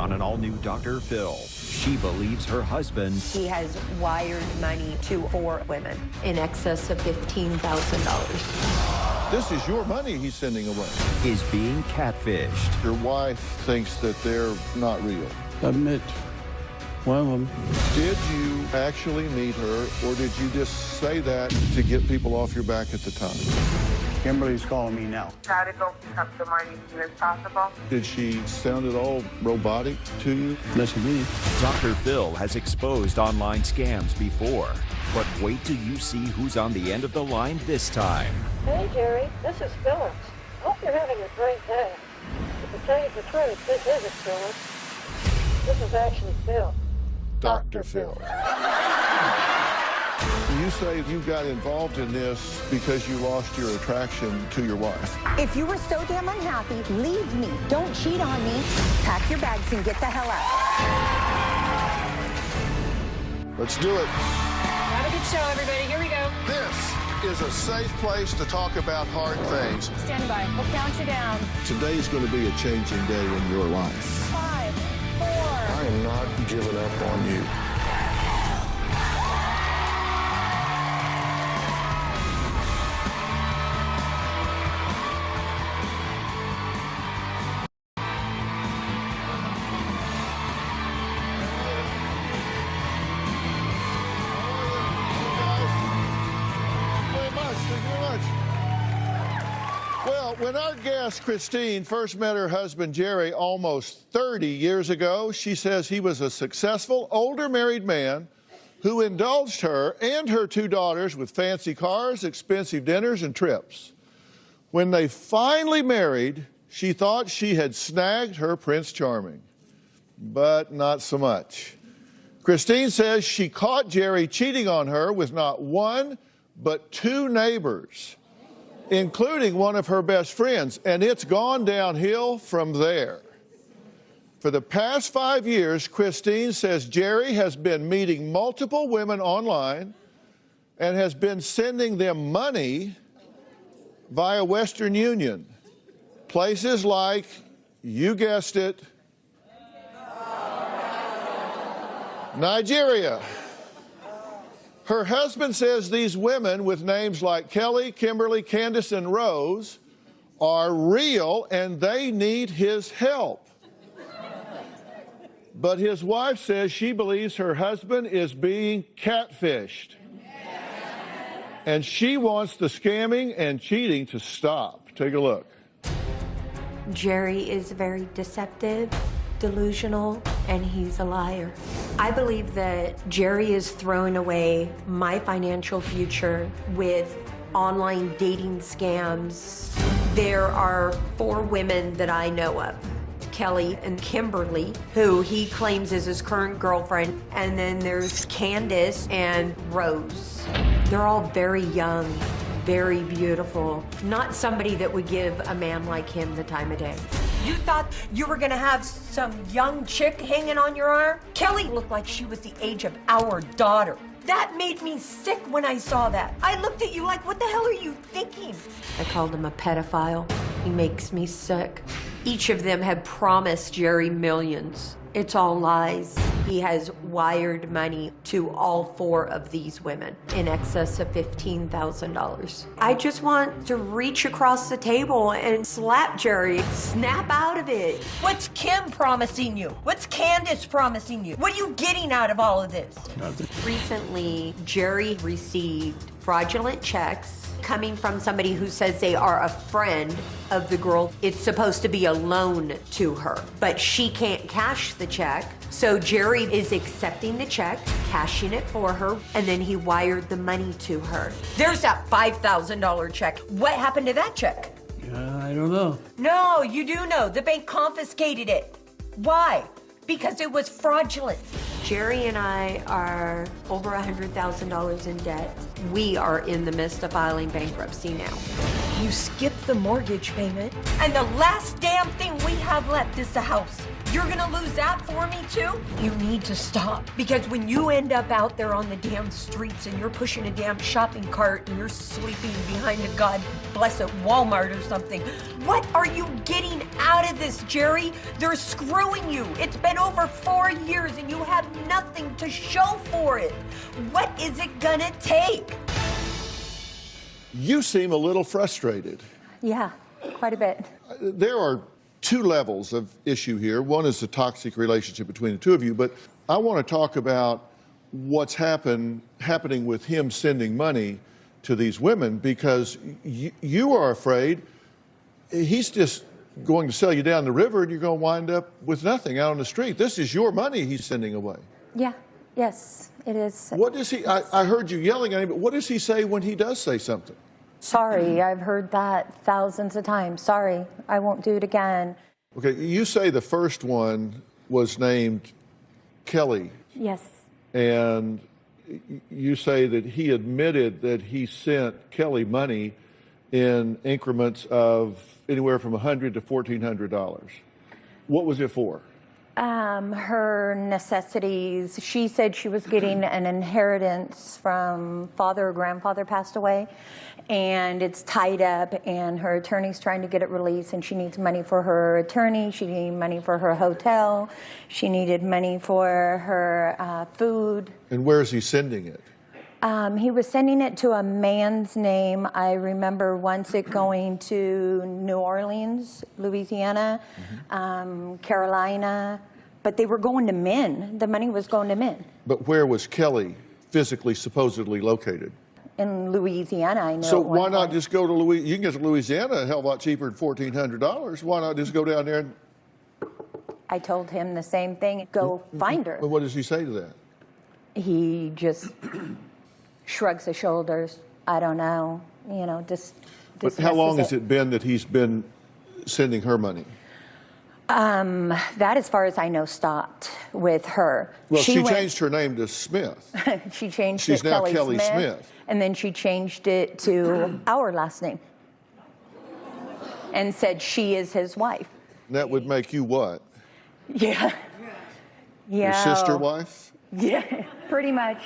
on an all-new Dr. Phil. She believes her husband... He has wired money to 4 women in excess of $15,000. This is your money he's sending away. ...is being catfished. Your wife thinks that they're not real. Admit one of them. Did you actually meet her, or did you just say that to get people off your back at the time? Kimberly's calling me now. Try to go pick up the money as soon as possible. Did she sound at all robotic to you? Yes, indeed. Dr. Phil has exposed online scams before. But wait till you see who's on the end of the line this time. Hey, Jerry, this is Phyllis. Hope you're having a great day. But to tell you the truth, this isn't Phyllis. This is actually Phil. Dr. Phil. You say you got involved in this because you lost your attraction to your wife. If you were so damn unhappy, leave me. Don't cheat on me. Pack your bags and get the hell out. Let's do it. Have a good show, everybody. Here we go. This is a safe place to talk about hard things. Stand by. We'll count you down. Today's going to be a changing day in your life. 5, 4. I am not giving up on you. Well, when our guest, Christine, first met her husband, Jerry, almost 30 years ago, she says he was a successful, older married man who indulged her and her 2 daughters with fancy cars, expensive dinners, and trips. When they finally married, she thought she had snagged her Prince Charming, but not so much. Christine says she caught Jerry cheating on her with not 1, but 2 neighbors, including one of her best friends, and it's gone downhill from there. For the past 5 years, Christine says Jerry has been meeting multiple women online and has been sending them money via Western Union. Places like, you guessed it, Nigeria. Her husband says these women with names like Kelly, Kimberly, Candace, and Rose are real and they need his help. But his wife says she believes her husband is being catfished. And she wants the scamming and cheating to stop. Take a look. Jerry is very deceptive, delusional, and he's a liar. I believe that Jerry is throwing away my financial future with online dating scams. There are 4 women that I know of, Kelly and Kimberly, who he claims is his current girlfriend, and then there's Candace and Rose. They're all very young, very beautiful, not somebody that would give a man like him the time of day. You thought you were gonna have some young chick hanging on your arm? Kelly looked like she was the age of our daughter. That made me sick when I saw that. I looked at you like, what the hell are you thinking? I called him a pedophile. He makes me sick. Each of them had promised Jerry millions. It's all lies. He has wired money to all 4 of these women in excess of $15,000. I just want to reach across the table and slap Jerry. Snap out of it. What's Kim promising you? What's Candace promising you? What are you getting out of all of this? Nothing. Recently, Jerry received fraudulent checks coming from somebody who says they are a friend of the girl. It's supposed to be a loan to her, but she can't cash the check. So Jerry is accepting the check, cashing it for her, and then he wired the money to her. There's that $5,000 check. What happened to that check? I don't know. No, you do know. The bank confiscated it. Why? Because it was fraudulent. Jerry and I are over $100,000 in debt. We are in the midst of filing bankruptcy now. You skipped the mortgage payment, and the last damn thing we have left is the house. You're gonna lose that for me too? You need to stop, because when you end up out there on the damn streets and you're pushing a damn shopping cart and you're sleeping behind a God bless it Walmart or something, what are you getting out of this, Jerry? They're screwing you. It's been over 4 years and you have nothing to show for it. What is it gonna take? You seem a little frustrated. Yeah, quite a bit. There are two levels of issue here. One is the toxic relationship between the two of you, but I want to talk about what's happening with him sending money to these women, because you are afraid he's just going to sell you down the river and you're going to wind up with nothing out on the street. This is your money he's sending away. Yeah, yes, it is. What does he, I heard you yelling at him, but what does he say when he does say something? Sorry, I've heard that thousands of times. Sorry, I won't do it again. Okay, you say the first one was named Kelly. Yes. And you say that he admitted that he sent Kelly money in increments of anywhere from $100 to $1,400. What was it for? Her necessities. She said she was getting an inheritance from father or grandfather passed away, and it's tied up, and her attorney's trying to get it released, and she needs money for her attorney. She needed money for her hotel. She needed money for her food. And where is he sending it? He was sending it to a man's name. I remember once it going to New Orleans, Louisiana, Carolina, but they were going to men. The money was going to men. But where was Kelly physically, supposedly located? In Louisiana, I know. So why not just go to Louisiana? You can get to Louisiana a hell of a lot cheaper than $1,400. Why not just go down there and... I told him the same thing. Go find her. Well, what does he say to that? He just shrugs his shoulders. I don't know. You know, just... But how long has it been that he's been sending her money? That, as far as I know, stopped with her. Well, she changed her name to Smith. She changed She's it now Kelly Kelly Smith. And then she changed it to our last name and said she is his wife. And that would make you what? Yeah. Yeah. Your sister wife? Yeah, pretty much.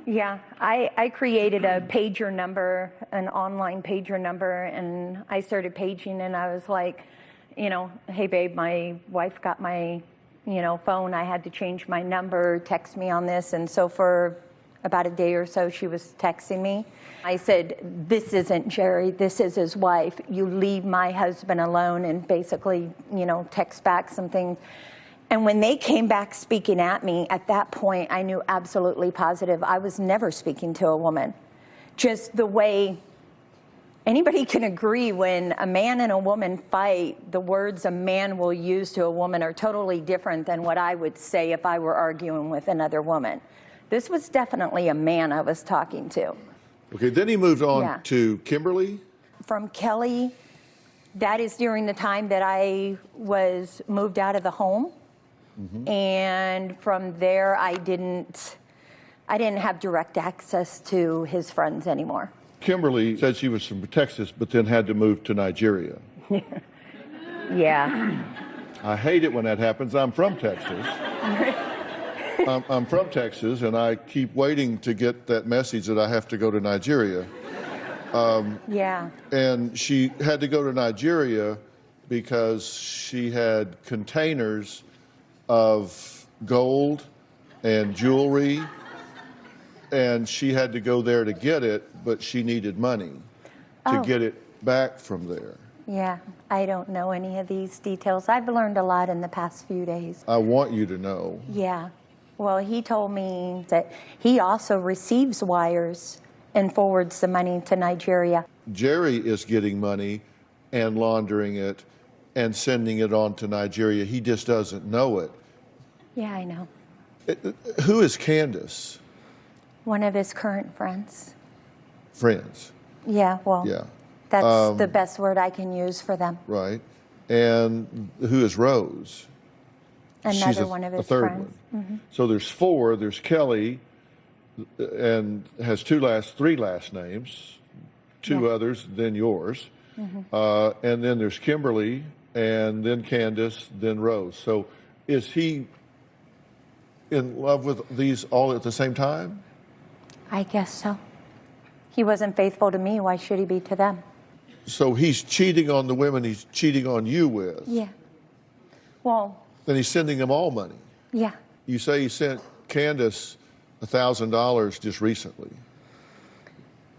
Yeah, I created a pager number, an online pager number, and I started paging, and I was like, you know, hey babe, my wife got my, you know, phone. I had to change my number, text me on this. And so for about a day or so, she was texting me. I said, this isn't Jerry, this is his wife. You leave my husband alone, and basically, you know, text back something. And when they came back speaking at me, at that point, I knew absolutely positive I was never speaking to a woman. Just the way anybody can agree, when a man and a woman fight, the words a man will use to a woman are totally different than what I would say if I were arguing with another woman. This was definitely a man I was talking to. Okay, then he moved on to Kimberly? From Kelly, that is during the time that I was moved out of the home. And from there, I didn't have direct access to his friends anymore. Kimberly said she was from Texas, but then had to move to Nigeria. Yeah. I hate it when that happens. I'm from Texas. I'm from Texas, and I keep waiting to get that message that I have to go to Nigeria. Yeah. And she had to go to Nigeria because she had containers of gold and jewelry, and she had to go there to get it, but she needed money to get it back from there. Yeah, I don't know any of these details. I've learned a lot in the past few days. I want you to know. Yeah. Well, he told me that he also receives wires and forwards the money to Nigeria. Jerry is getting money and laundering it and sending it on to Nigeria. He just doesn't know it. Yeah, I know. Who is Candace? One of his current friends. Friends. Yeah, well, Yeah. that's the best word I can use for them. Right. And who is Rose? Another She's one of his a third friends. one. So there's four. There's Kelly, and has three last names, two others than yours. And then there's Kimberly and then Candace, then Rose. So is he in love with these all at the same time? I guess so. He wasn't faithful to me. Why should he be to them? So he's cheating on the women he's cheating on you with. Yeah. Well, Then he's sending them all money. yeah. You say he sent Candace $1,000 just recently.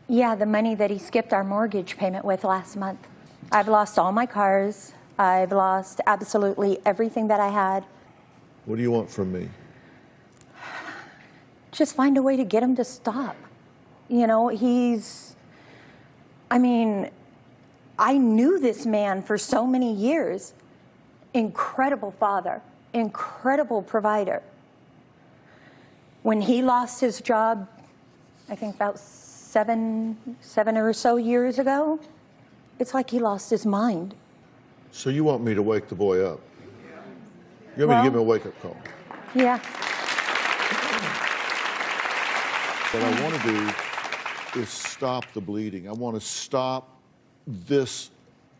Yeah, the money that he skipped our mortgage payment with last month. I've lost all my cars. I've lost absolutely everything that I had. What do you want from me? Just find a way to get him to stop. You know, I knew this man for so many years. Incredible father, incredible provider. When he lost his job, I think about seven or so years ago, it's like he lost his mind. So you want me to wake the boy up? You want me to give him a wake-up call? Yeah. What I want to do is stop the bleeding. I want to stop this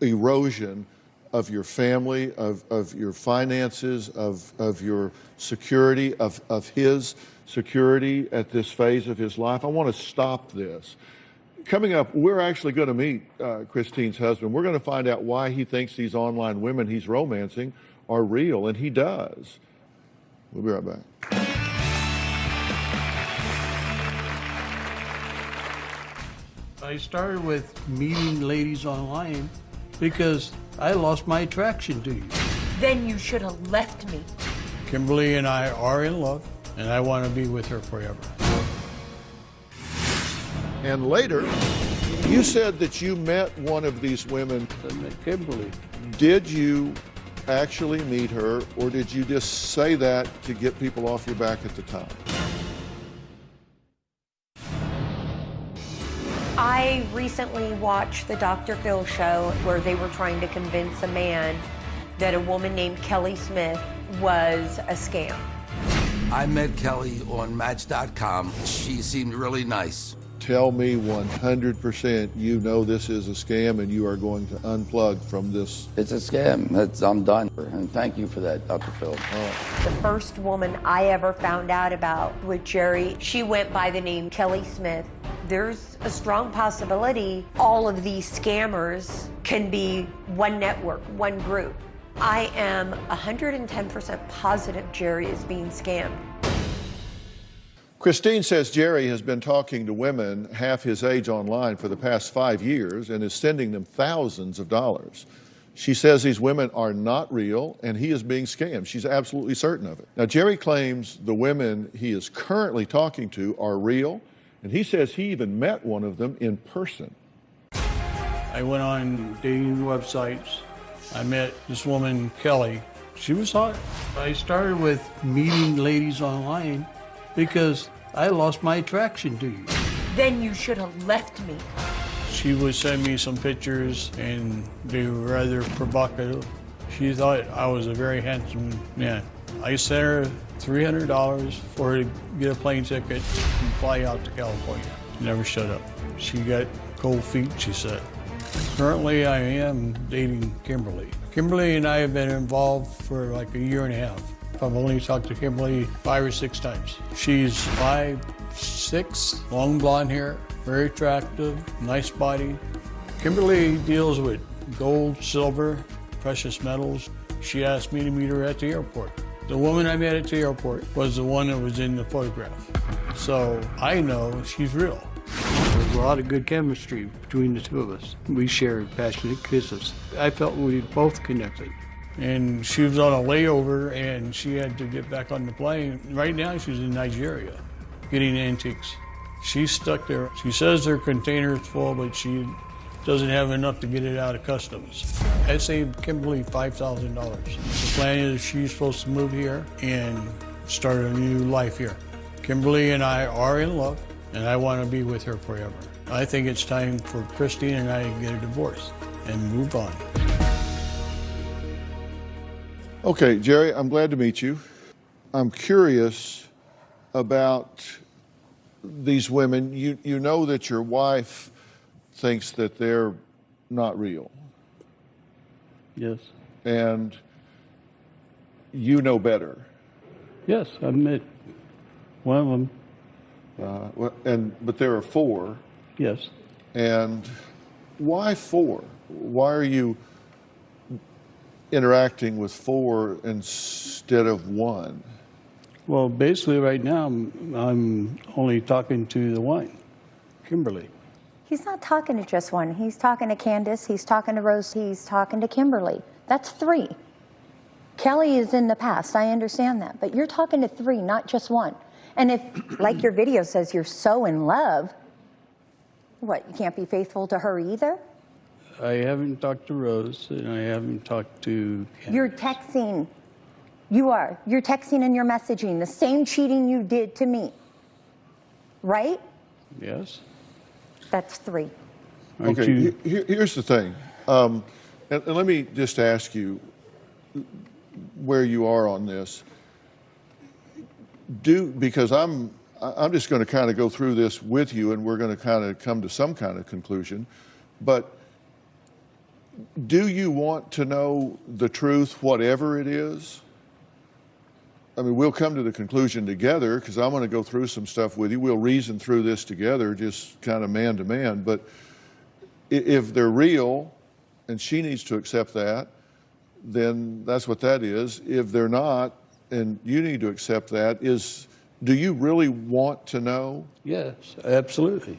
erosion of your family, of your finances, of your security, of his security at this phase of his life. I want to stop this. Coming up, we're actually going to meet Christine's husband. We're going to find out why he thinks these online women he's romancing are real, and he does. We'll be right back. I started with meeting ladies online because I lost my attraction to you. Then you should have left me. Kimberly and I are in love, and I want to be with her forever. And later, you said that you met one of these women. I met Kimberly. Did you actually meet her, or did you just say that to get people off your back at the time? I recently watched the Dr. Phil show where they were trying to convince a man that a woman named Kelly Smith was a scam. I met Kelly on Match.com. She seemed really nice. Tell me 100% you know this is a scam and you are going to unplug from this. It's a scam. I'm done. And thank you for that, Dr. Phil. The first woman I ever found out about with Jerry, she went by the name Kelly Smith. There's a strong possibility all of these scammers can be one network, one group. I am 110% positive Jerry is being scammed. Christine says Jerry has been talking to women half his age online for the past 5 years and is sending them thousands of dollars. She says these women are not real and he is being scammed. She's absolutely certain of it. Now, Jerry claims the women he is currently talking to are real, and he says he even met one of them in person. I went on dating websites. I met this woman, Kelly. She was hot. I started with meeting ladies online because I lost my attraction to you. Then you should have left me. She would send me some pictures and they were rather provocative. She thought I was a very handsome man. I sent her $300 for her to get a plane ticket and fly out to California. She never shut up. She got cold feet, she said. Currently, I am dating Kimberly. Kimberly and I have been involved for like a year and a half. I've only talked to Kimberly 5 or 6 times. She's 5'6", long blonde hair, very attractive, nice body. Kimberly deals with gold, silver, precious metals. She asked me to meet her at the airport. The woman I met at the airport was the one that was in the photograph. So I know she's real. There's a lot of good chemistry between the two of us. We shared passionate kisses. I felt we both connected. And she was on a layover and she had to get back on the plane. Right now she's in Nigeria getting antiques. She's stuck there. She says her container's full, but she doesn't have enough to get it out of customs. I saved Kimberly $5,000. The plan is she's supposed to move here and start a new life here. Kimberly and I are in love, and I want to be with her forever. I think it's time for Christine and I to get a divorce and move on. Okay, Jerry, I'm glad to meet you. I'm curious about these women. You know that your wife thinks that they're not real. Yes. and you know better. Yes, I've met one of them. But there are 4. Yes. And why 4? Why are you interacting with 4 instead of 1? Well, basically right now I'm only talking to the one, Kimberly. He's not talking to just one. He's talking to Candace, he's talking to Rose, he's talking to Kimberly. That's 3. Kelly is in the past, I understand that, but you're talking to 3, not just one. And if, like your video says, you're so in love, what, you can't be faithful to her either? I haven't talked to Rose, and I haven't talked to Candace. You're texting. You are. You're texting and you're messaging the same cheating you did to me. Right? Yes. That's 3. Aren't Okay, you? here's the thing. And let me just ask you where you are on this. Because I'm just going to kind of go through this with you, and we're going to kind of come to some kind of conclusion. But do you want to know the truth, whatever it is? I mean, we'll come to the conclusion together, because I'm going to go through some stuff with you. We'll reason through this together, just kind of man to man. But if they're real, and she needs to accept that, then that's what that is. If they're not, and you need to accept that, do you really want to know? Yes, absolutely.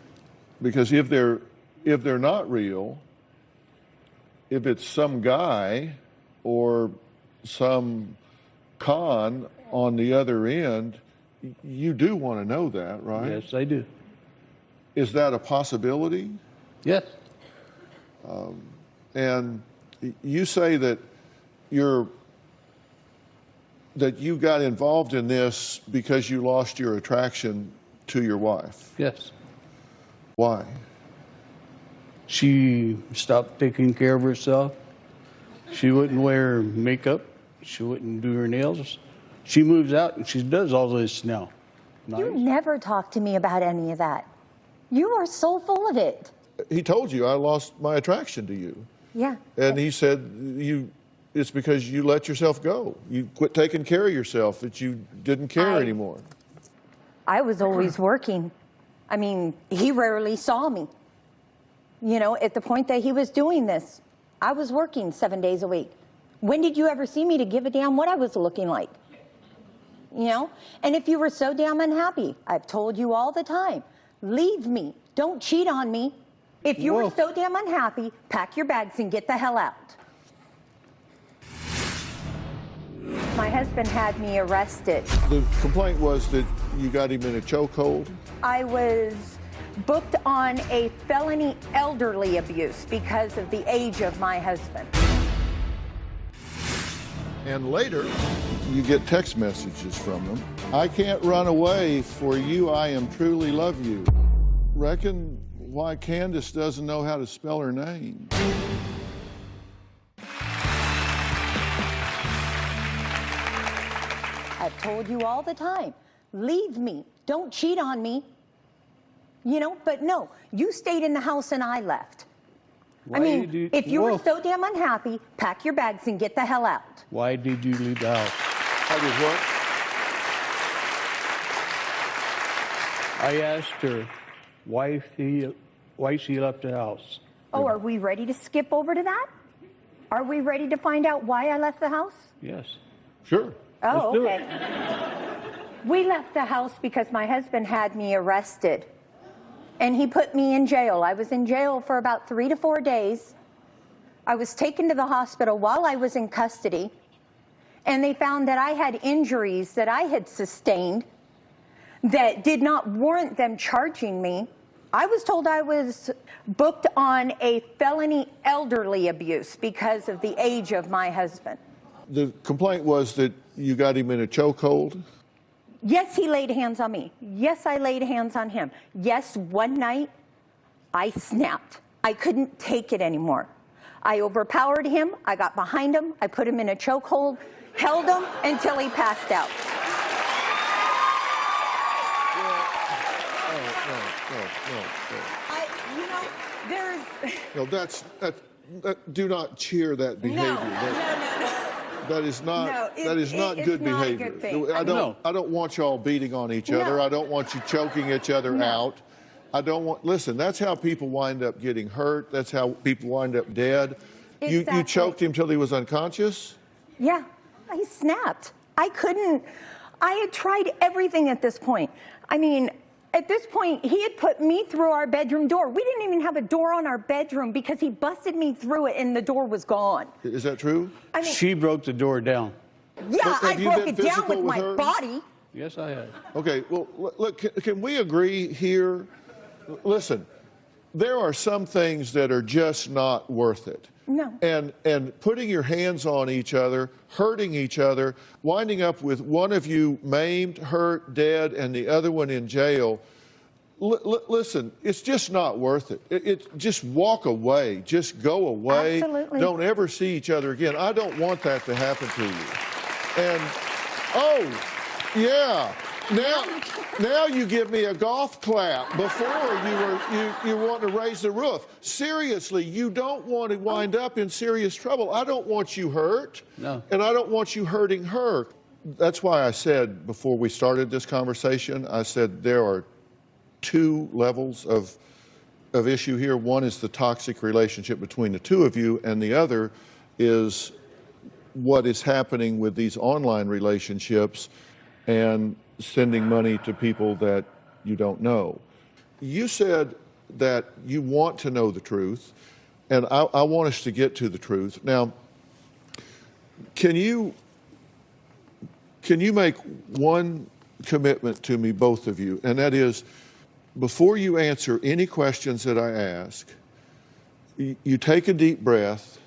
Because if they're not real, if it's some guy or some con on the other end, you do want to know that, right? Yes, I do. Is that a possibility? Yes. And you say that you got involved in this because you lost your attraction to your wife. Yes. Why? She stopped taking care of herself. She wouldn't wear makeup. She wouldn't do her nails. She moves out and she does all this now. Nice. You never talk to me about any of that. You are so full of it. He told you I lost my attraction to you. Yeah. And he said it's because you let yourself go. You quit taking care of yourself, that you didn't care anymore. I was always working. I mean, he rarely saw me. You know, at the point that he was doing this, I was working 7 days a week. When did you ever see me to give a damn what I was looking like? You know? And if you were so damn unhappy, I've told you all the time, leave me. Don't cheat on me. If you were so damn unhappy, pack your bags and get the hell out. My husband had me arrested. The complaint was that you got him in a chokehold? I was booked on a felony elderly abuse because of the age of my husband. And later, you get text messages from them. I can't run away for you, I am truly love you. Reckon why Candace doesn't know how to spell her name. I've told you all the time, leave me, don't cheat on me. You know, but no, you stayed in the house and I left. Why I mean, if you were so damn unhappy, pack your bags and get the hell out. Why did you leave the house? I did what? I asked her why she left the house. Oh, are we ready to skip over to that? Are we ready to find out why I left the house? Yes. Sure. Oh, Let's do okay. We left the house because my husband had me arrested. And he put me in jail. I was in jail for about 3 to 4 days. I was taken to the hospital while I was in custody. And they found that I had injuries that I had sustained that did not warrant them charging me. I was told I was booked on a felony elderly abuse because of the age of my husband. The complaint was that you got him in a chokehold? Yes, he laid hands on me. Yes, I laid hands on him. Yes, one night I snapped. I couldn't take it anymore. I overpowered him. I got behind him. I put him in a chokehold, held him until he passed out. No, do not cheer that behavior. No. that is not it's good not a behavior. good thing. I don't want y'all beating on each other. No. I don't want you choking each other out. I don't want. Listen, that's how people wind up getting hurt. That's how people wind up dead. You choked him till he was unconscious? Yeah, he snapped. I had tried everything at this point. I mean, at this point, he had put me through our bedroom door. We didn't even have a door on our bedroom because he busted me through it and the door was gone. Is that true? I mean, She broke the door down. yeah, Have I you broke been it down physical with with my her? body. Yes, I had. Okay, well, look, can we agree here? Listen, there are some things that are just not worth it. No. And putting your hands on each other, hurting each other, winding up with one of you maimed, hurt, dead, and the other one in jail. Listen, it's just not worth it. Just walk away. Just go away. Absolutely. Don't ever see each other again. I don't want that to happen to you. And, oh, yeah. Now you give me a golf clap. Before you want to raise the roof. Seriously, you don't want to wind up in serious trouble. I don't want you hurt. No. And I don't want you hurting her. That's why I said before we started this conversation, I said there are two levels of issue here. One is the toxic relationship between the two of you, and the other is what is happening with these online relationships and sending money to people that you don't know. You said that you want to know the truth, and I want us to get to the truth. Now, can you make one commitment to me, both of you, and that is, before you answer any questions that I ask, you take a deep breath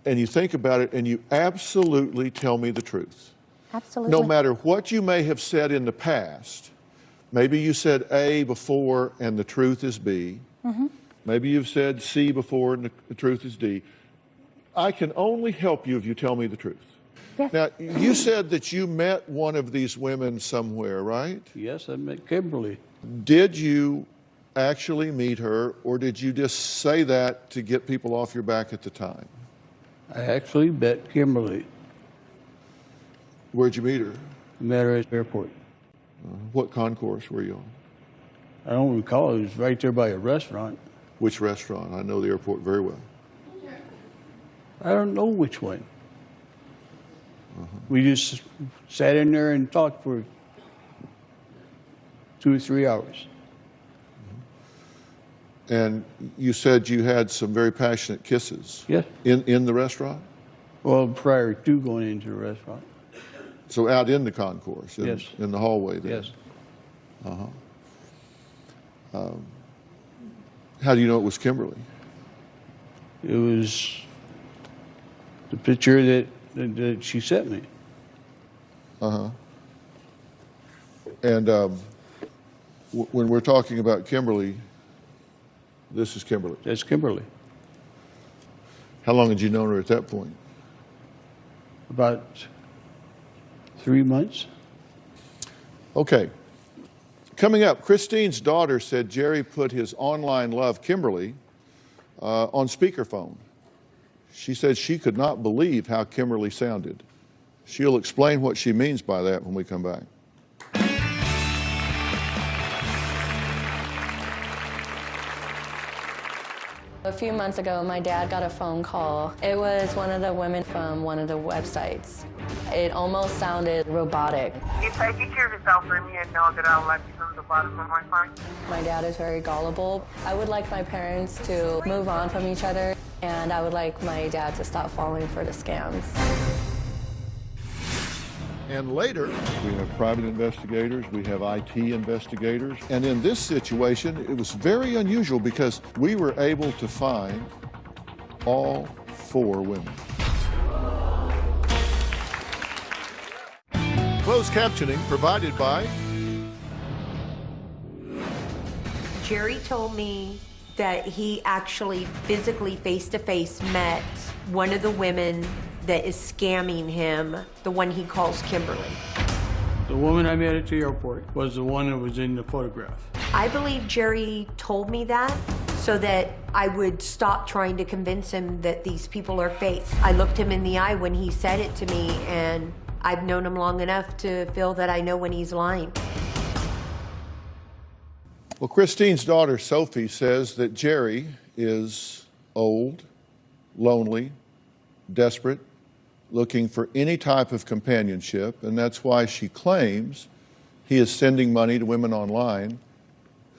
and you think about it and you absolutely tell me the truth. Absolutely. No matter what you may have said in the past, maybe you said A before and the truth is B. Mm-hmm. Maybe you've said C before and the truth is D. I can only help you if you tell me the truth. Yes. Now, you said that you met one of these women somewhere, right? Yes, I met Kimberly. Did you actually meet her, or did you just say that to get people off your back at the time? I actually met Kimberly. Where'd you meet her? Met her at the airport. What concourse were you on? I don't recall. It was right there by a restaurant. Which restaurant? I know the airport very well. I don't know which one. We just sat in there and talked for 2 or 3 hours. And you said you had some very passionate kisses. Yes. In the restaurant? Well, prior to going into the restaurant. So out in the concourse, Yes. in the hallway there? Yes. How do you know it was Kimberly? It was the picture that she sent me. And when we're talking about Kimberly, this is Kimberly. That's Kimberly. How long had you known her at that point? About 3 months. Okay. Coming up, Christine's daughter said Jerry put his online love, Kimberly, on speakerphone. She said she could not believe how Kimberly sounded. She'll explain what she means by that when we come back. A few months ago, my dad got a phone call. It was one of the women from one of the websites. It almost sounded robotic. You take care of yourself for me and know that I'll let you from the bottom of my heart. My dad is very gullible. I would like my parents to move on from each other, and I would like my dad to stop falling for the scams. And later, we have private investigators, we have IT investigators. And in this situation, it was very unusual because we were able to find all 4 women. Closed captioning provided by... Jerry told me that he actually physically face-to-face met one of the women that is scamming him, the one he calls Kimberly. The woman I met at the airport was the one that was in the photograph. I believe Jerry told me that so that I would stop trying to convince him that these people are fake. I looked him in the eye when he said it to me, and I've known him long enough to feel that I know when he's lying. Well, Christine's daughter, Sophie, says that Jerry is old, lonely, desperate, looking for any type of companionship, and that's why she claims he is sending money to women online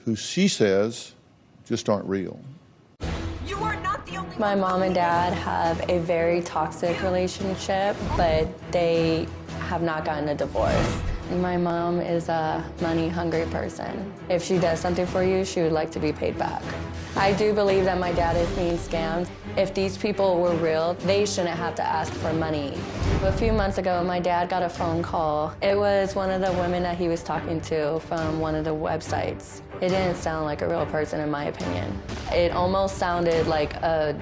who she says just aren't real. You are not the only My mom and dad have a very toxic relationship, but they have not gotten a divorce. My mom is a money-hungry person. If she does something for you, she would like to be paid back. I do believe that my dad is being scammed. If these people were real, they shouldn't have to ask for money. A few months ago, my dad got a phone call. It was one of the women that he was talking to from one of the websites. It didn't sound like a real person, in my opinion. It almost sounded like a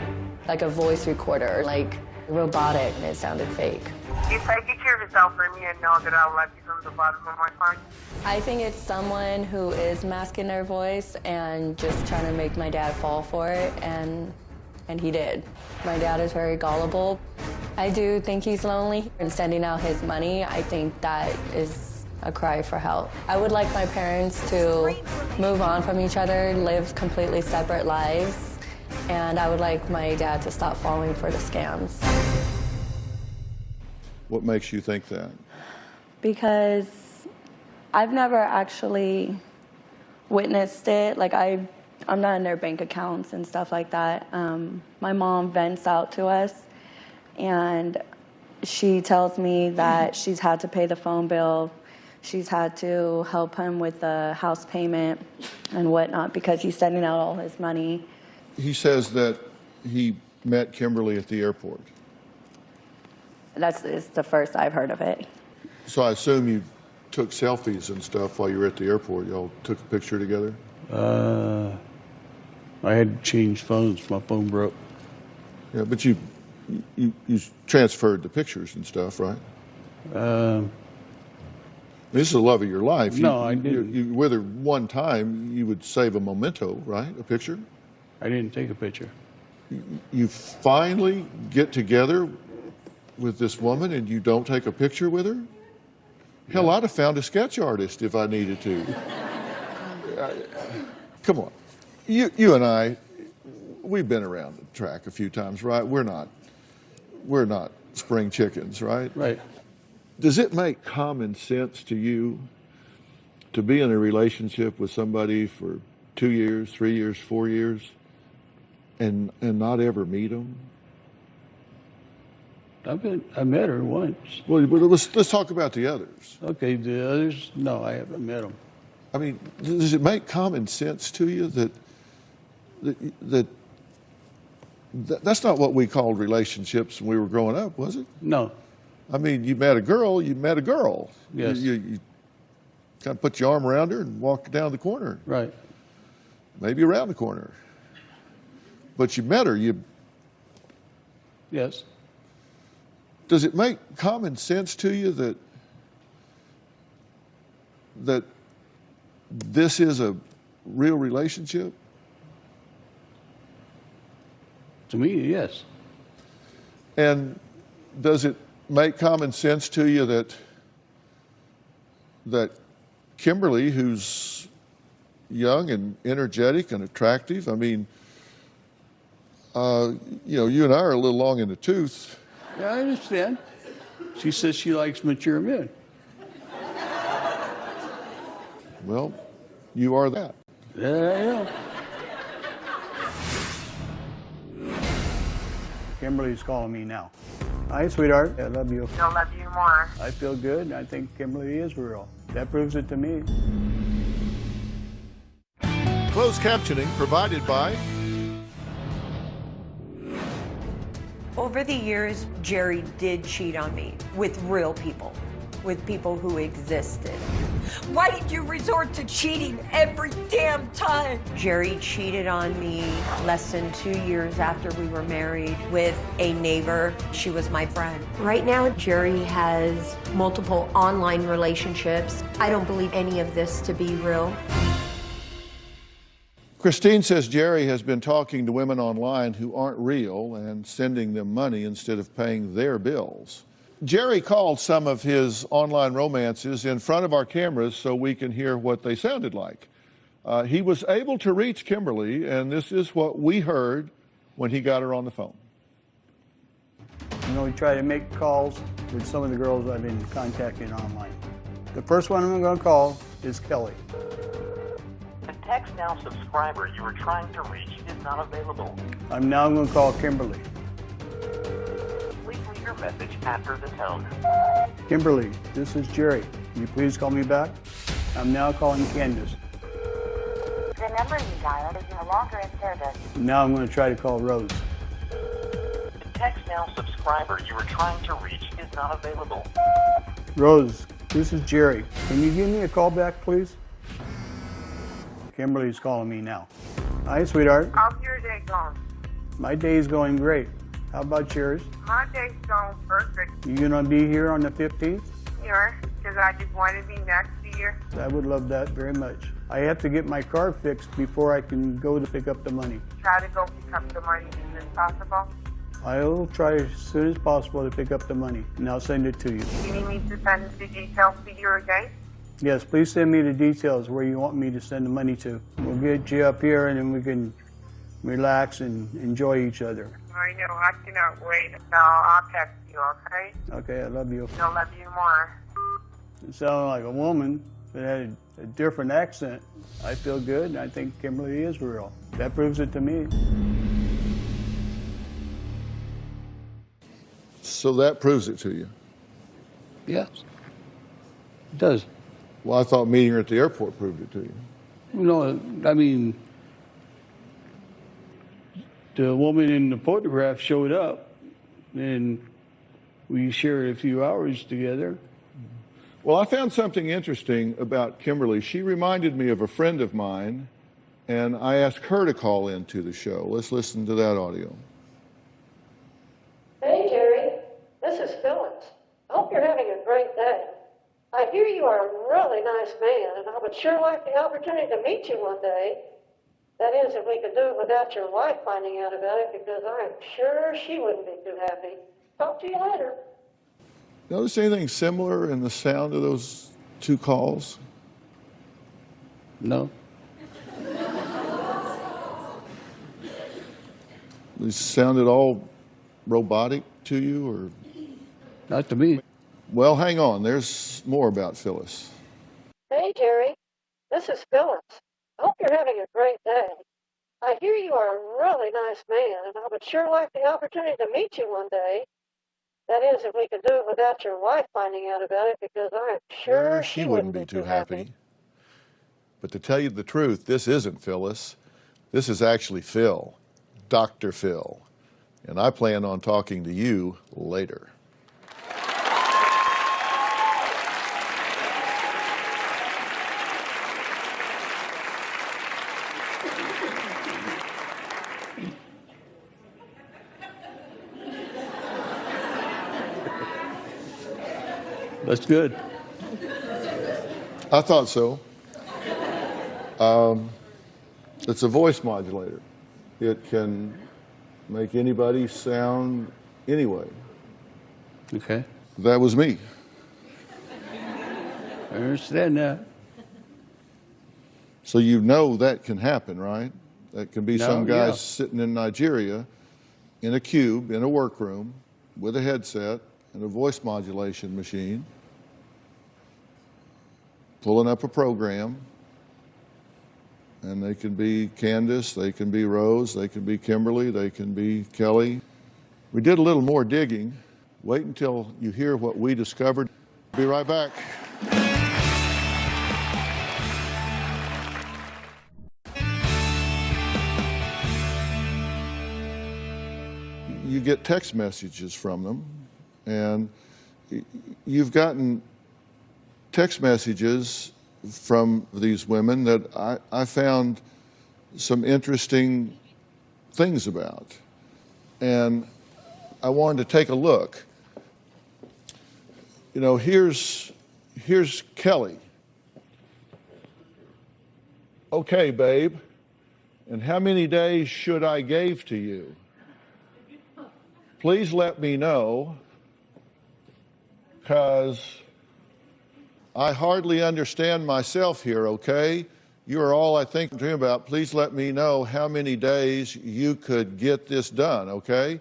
voice recorder, like robotic, and it sounded fake. If I take care of yourself for me and know that I love you from the bottom of my heart. I think it's someone who is masking their voice and just trying to make my dad fall for it, and he did. My dad is very gullible. I do think he's lonely, and sending out his money, I think that is a cry for help. I would like my parents to move on from each other, live completely separate lives, and I would like my dad to stop falling for the scams. What makes you think that? Because I've never actually witnessed it. Like, I'm not in their bank accounts and stuff like that. My mom vents out to us, and she tells me that she's had to pay the phone bill. She's had to help him with the house payment and whatnot because he's sending out all his money. He says that he met Kimberly at the airport. It's the first I've heard of it. So I assume you took selfies and stuff while you were at the airport. Y'all took a picture together? I had to change phones. My phone broke. Yeah, but you transferred the pictures and stuff, right? This is the love of your life. No, I didn't. You with her one time, you would save a memento, right? A picture? I didn't take a picture. You finally get together with this woman and you don't take a picture with her? Hell, I'd have found a sketch artist if I needed to. Come on. You and I, we've been around the track a few times, right? We're not spring chickens, right? Right. Does it make common sense to you to be in a relationship with somebody for 2 years, 3 years, 4 years, and not ever meet them? I met her once. Well, let's talk about the others. Okay, the others, no, I haven't met them. I mean, does it make common sense to you that that's not what we called relationships when we were growing up, was it? No. I mean, you met a girl. Yes. You kind of put your arm around her and walk down the corner. Right. Maybe around the corner. But you met her. Yes. Does it make common sense to you that this is a real relationship? To me, yes. And does it make common sense to you that Kimberly, who's young and energetic and attractive, I mean, you and I are a little long in the tooth. Yeah, I understand. She says she likes mature men. Well, you are that. Yeah, I am. Kimberly's calling me now. Hi, sweetheart. I love you. I'll love you more. I feel good. I think Kimberly is real. That proves it to me. Closed captioning provided by... Over the years, Jerry did cheat on me with real people, with people who existed. Why did you resort to cheating every damn time? Jerry cheated on me less than 2 years after we were married with a neighbor. She was my friend. Right now, Jerry has multiple online relationships. I don't believe any of this to be real. Christine says Jerry has been talking to women online who aren't real and sending them money instead of paying their bills. Jerry called some of his online romances in front of our cameras so we can hear what they sounded like. He was able to reach Kimberly, and this is what we heard when he got her on the phone. You know, we try to make calls with some of the girls I've been contacting online. The first one I'm going to call is Kelly. The text now subscriber you were trying to reach is not available. I'm now going to call Kimberly. Please leave your message after the tone. Kimberly, this is Jerry. Can you please call me back? I'm now calling Candace. The number you dialed is no longer in service. Now I'm going to try to call Rose. The text now subscriber you were trying to reach is not available. Rose, this is Jerry. Can you give me a call back, please? Kimberly's calling me now. Hi, sweetheart. How's your day going? My day's going great. How about yours? My day's going perfect. You gonna be here on the 15th? Sure, because I just want to be next to you. I would love that very much. I have to get my car fixed before I can go to pick up the money. Try to go pick up the money as soon as possible. I'll try as soon as possible to pick up the money, and I'll send it to you. You need me to send the details to you again? Yes, please send me the details where you want me to send the money to. We'll get you up here, and then we can relax and enjoy each other. I know, I cannot wait. So I'll text you, okay? Okay, I love you. I'll love you more. You sound like a woman that had a different accent. I feel good, and I think Kimberly is real. That proves it to me. So that proves it to you? Yes, it does. Well, I thought meeting her at the airport proved it to you. No, I mean, the woman in the photograph showed up, and we shared a few hours together. Well, I found something interesting about Kimberly. She reminded me of a friend of mine, and I asked her to call into the show. Let's listen to that audio. Hey, Jerry. This is Phyllis. I hope you're having a great day. I hear you are a really nice man, and I would sure like the opportunity to meet you one day. That is, if we could do it without your wife finding out about it, because I'm sure she wouldn't be too happy. Talk to you later. Notice anything similar in the sound of those two calls? No. They sounded all robotic to you, or? Not to me. Well, hang on. There's more about Phyllis. Hey, Jerry. This is Phyllis. I hope you're having a great day. I hear you are a really nice man, and I would sure like the opportunity to meet you one day. That is, if we could do it without your wife finding out about it, because I'm sure She wouldn't be too happy. But to tell you the truth, this isn't Phyllis. This is actually Phil, Dr. Phil. And I plan on talking to you later. That's good. I thought so. It's a voice modulator. It can make anybody sound anyway. Okay. That was me. I understand that. So you know that can happen, right? That can be No, some guy yeah. sitting in Nigeria in a cube in a workroom with a headset and a voice modulation machine, pulling up a program, and they can be Candace, they can be Rose, they can be Kimberly, they can be Kelly. We did a little more digging. Wait until you hear what we discovered. Be right back. You get text messages from them, and you've gotten text messages from these women that I found some interesting things about. And I wanted to take a look. You know, here's Kelly. Okay, babe, And how many days should I give to you? Please let me know, because I hardly understand myself here, okay? You are all I think about. Please let me know how many days you could get this done, okay?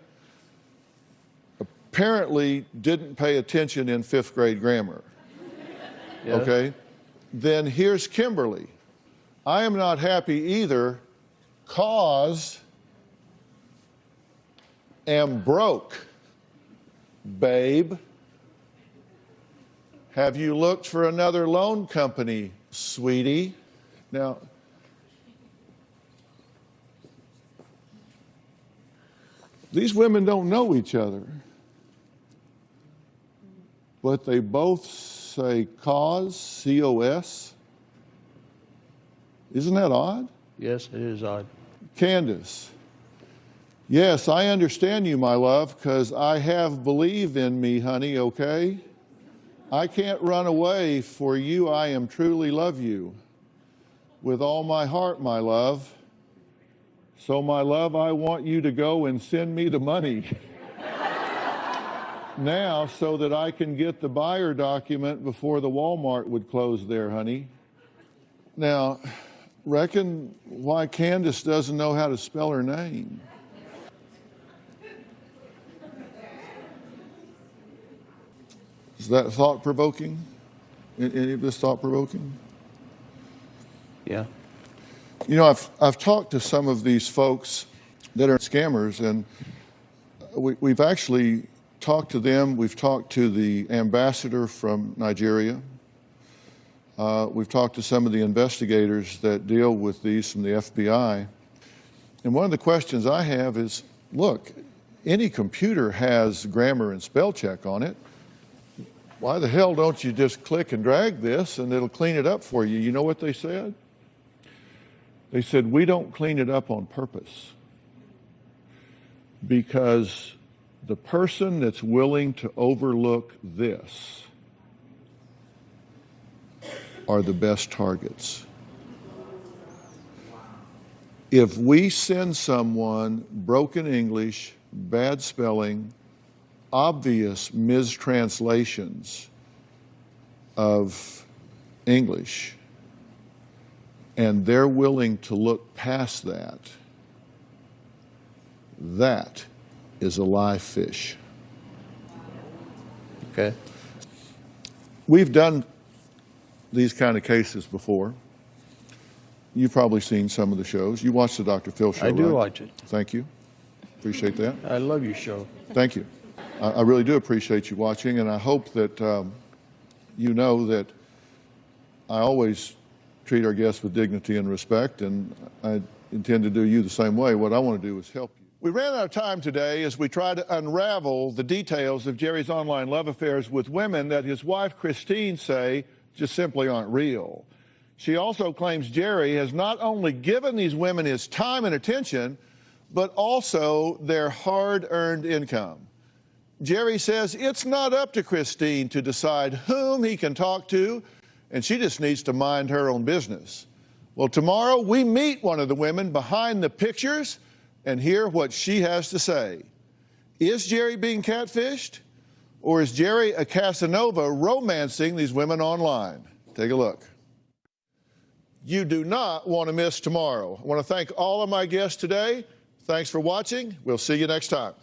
Apparently didn't pay attention in 5th grade grammar, okay? Then here's Kimberly. I am not happy either, cause am broke, babe. Have you looked for another loan company, sweetie? Now, these women don't know each other, but they both say cause, C-O-S. Isn't that odd? Yes, it is odd. Candace. Yes, I understand you, my love, because I have believe in me, honey, okay? I can't run away, for you I am truly love you. With all my heart, my love. So, my love, I want you to go and send me the money now so that I can get the buyer document before the Walmart would close there, honey. Now, reckon why Candace doesn't know how to spell her name. Is that thought-provoking? Any of this thought-provoking? Yeah. You know, I've talked to some of these folks that are scammers, and we've actually talked to them. We've talked to the ambassador from Nigeria. We've talked to some of the investigators that deal with these from the FBI. And one of the questions I have is, look, any computer has grammar and spell check on it. Why the hell don't you just click and drag this and it'll clean it up for you? You know what they said? They said, we don't clean it up on purpose, because the person that's willing to overlook this are the best targets. If we send someone broken English, bad spelling, obvious mistranslations of English, and they're willing to look past that, that is a live fish. Okay. We've done these kind of cases before. You've probably seen some of the shows. You watch the Dr. Phil show, I do right? watch it. Thank you. Appreciate that. I love your show. Thank you. I really do appreciate you watching, and I hope that you know that I always treat our guests with dignity and respect, and I intend to do you the same way. What I want to do is help you. We ran out of time today as we try to unravel the details of Jerry's online love affairs with women that his wife, Christine, say just simply aren't real. She also claims Jerry has not only given these women his time and attention, but also their hard-earned income. Jerry says it's not up to Christine to decide whom he can talk to, and she just needs to mind her own business. Well, tomorrow we meet one of the women behind the pictures and hear what she has to say. Is Jerry being catfished? Or is Jerry a Casanova romancing these women online? Take a look. You do not want to miss tomorrow. I want to thank all of my guests today. Thanks for watching. We'll see you next time.